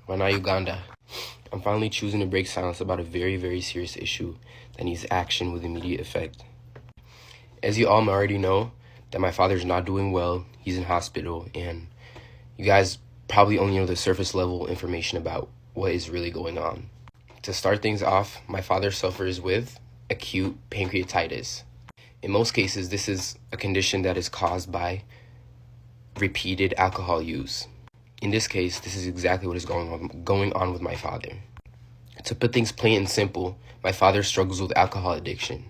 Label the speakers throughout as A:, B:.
A: Wana Uganda. I'm finally choosing to break silence about a very, very serious issue that needs action with immediate effect. As you all already know, that my father's not doing well, he's in hospital, and you guys probably only know the surface level information about what is really going on. To start things off, my father suffers with acute pancreatitis. In most cases, this is a condition that is caused by repeated alcohol use. In this case, this is exactly what is going on with my father. To put things plain and simple, my father struggles with alcohol addiction.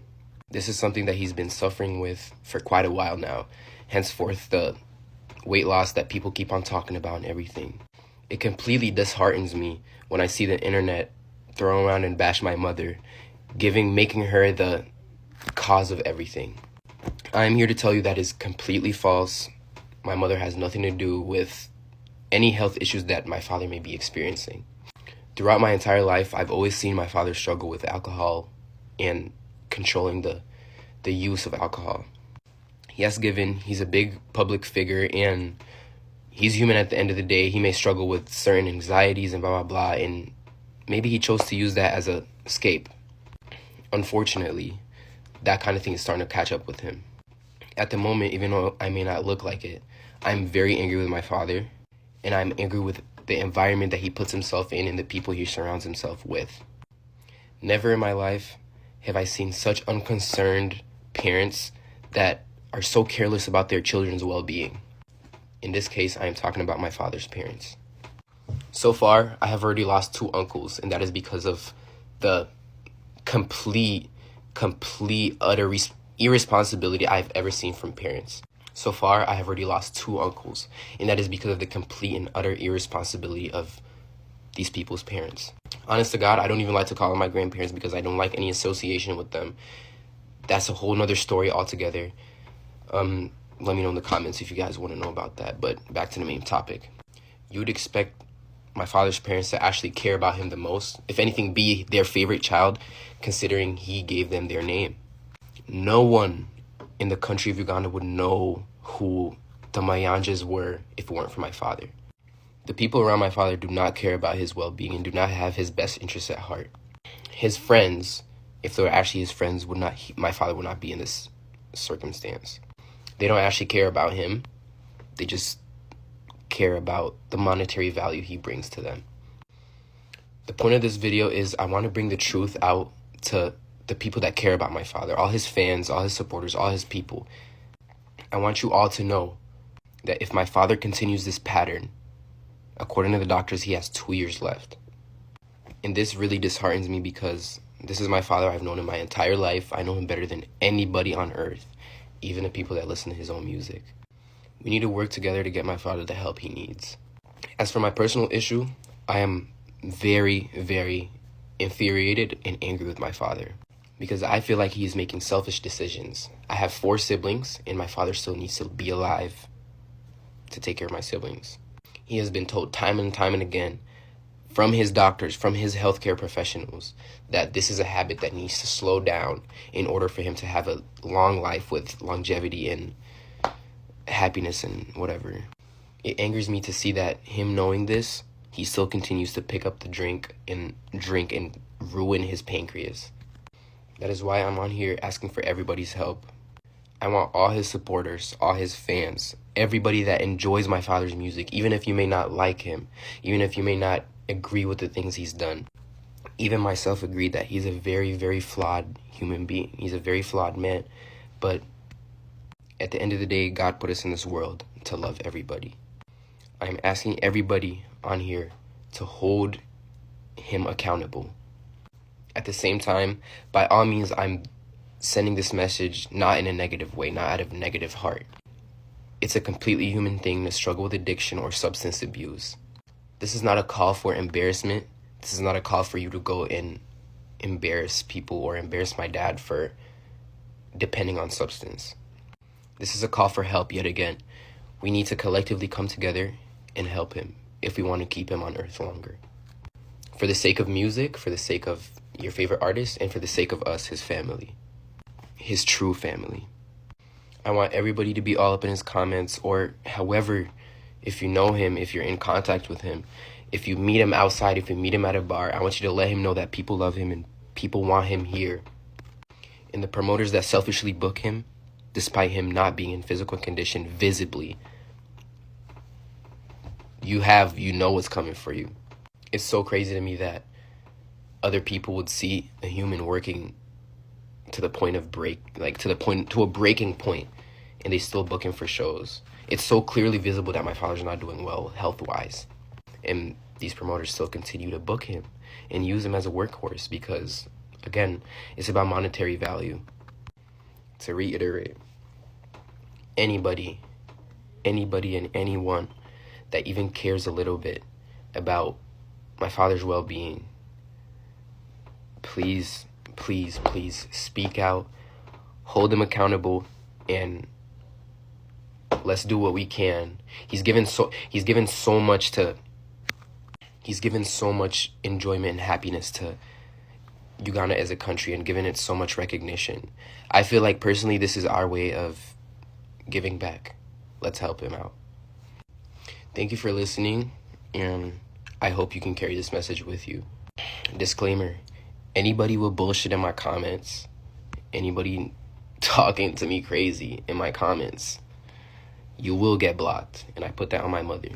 A: This is something that he's been suffering with for quite a while now, henceforth the weight loss that people keep on talking about and everything. It completely disheartens me when I see the internet throw around and bash my mother, making her the cause of everything. I am here to tell you that is completely false. My mother has nothing to do with any health issues that my father may be experiencing. Throughout my entire life, I've always seen my father struggle with alcohol and controlling the use of alcohol. Yes, given he's a big public figure and he's human at the end of the day, he may struggle with certain anxieties and blah, blah, blah, and maybe he chose to use that as an escape. Unfortunately, that kind of thing is starting to catch up with him. At the moment, even though I may not look like it, I'm very angry with my father, and I'm angry with the environment that he puts himself in and the people he surrounds himself with. Never in my life have I seen such unconcerned parents that are so careless about their children's well-being. In this case, I am talking about my father's parents. So far, I have already lost 2 uncles, and that is because of the complete, utter irresponsibility I've ever seen from parents. So far, I have already lost 2 uncles, and that is because of the complete and utter irresponsibility of these people's parents. Honest to God, I don't even like to call them my grandparents because I don't like any association with them. That's a whole nother story altogether. Let me know in the comments if you guys want to know about that. But back to the main topic. You would expect my father's parents to actually care about him the most, if anything, be their favorite child, considering he gave them their name. No one in the country of Uganda would know who the Mayanjas were if it weren't for my father. The people around my father do not care about his well-being and do not have his best interests at heart. His friends, if they were actually his friends, my father would not be in this circumstance. They don't actually care about him. They just care about the monetary value he brings to them. The point of this video is I want to bring the truth out to the people that care about my father, all his fans, all his supporters, all his people. I want you all to know that if my father continues this pattern, according to the doctors, he has 2 years left. And this really disheartens me because this is my father I've known in my entire life. I know him better than anybody on earth, even the people that listen to his own music. We need to work together to get my father the help he needs. As for my personal issue, I am very, very infuriated and angry with my father because I feel like he is making selfish decisions. I have 4 siblings, and my father still needs to be alive to take care of my siblings. He has been told time and time and again from his doctors, from his healthcare professionals, that this is a habit that needs to slow down in order for him to have a long life with longevity and happiness and whatever. It angers me to see that him knowing this, he still continues to pick up the drink and ruin his pancreas. That is why I'm on here asking for everybody's help. I want all his supporters, all his fans, everybody that enjoys my father's music, even if you may not like him, even if you may not agree with the things he's done. Even myself agreed that he's a very, very flawed human being. He's a very flawed man. But at the end of the day, God put us in this world to love everybody. I'm asking everybody on here to hold him accountable. At the same time, by all means, I'm sending this message not in a negative way, not out of a negative heart. It's a completely human thing to struggle with addiction or substance abuse. This is not a call for embarrassment. This is not a call for you to go and embarrass people or embarrass my dad for depending on substance. This is a call for help yet again. We need to collectively come together and help him if we want to keep him on earth longer. For the sake of music, for the sake of your favorite artist, and for the sake of us, his family. His true family. I want everybody to be all up in his comments, or however, if you know him, if you're in contact with him, If you meet him outside, if you meet him at a bar, I want you to let him know that people love him and people want him here. And the promoters that selfishly book him, despite him not being in physical condition visibly, you know what's coming for you. It's so crazy to me that other people would see a human working to the point of to a breaking point, and they still book him for shows. It's so clearly visible that my father's not doing well health-wise. And these promoters still continue to book him and use him as a workhorse because, again, it's about monetary value. To reiterate, anybody and anyone that even cares a little bit about my father's well-being, please speak out, hold him accountable, and let's do what we can. He's given so much enjoyment and happiness to Uganda as a country and given it so much recognition. I feel like personally this is our way of giving back. Let's help him out. Thank you for listening, and I hope you can carry this message with you. Disclaimer, anybody with bullshit in my comments, anybody talking to me crazy in my comments, you will get blocked, and I put that on my mother.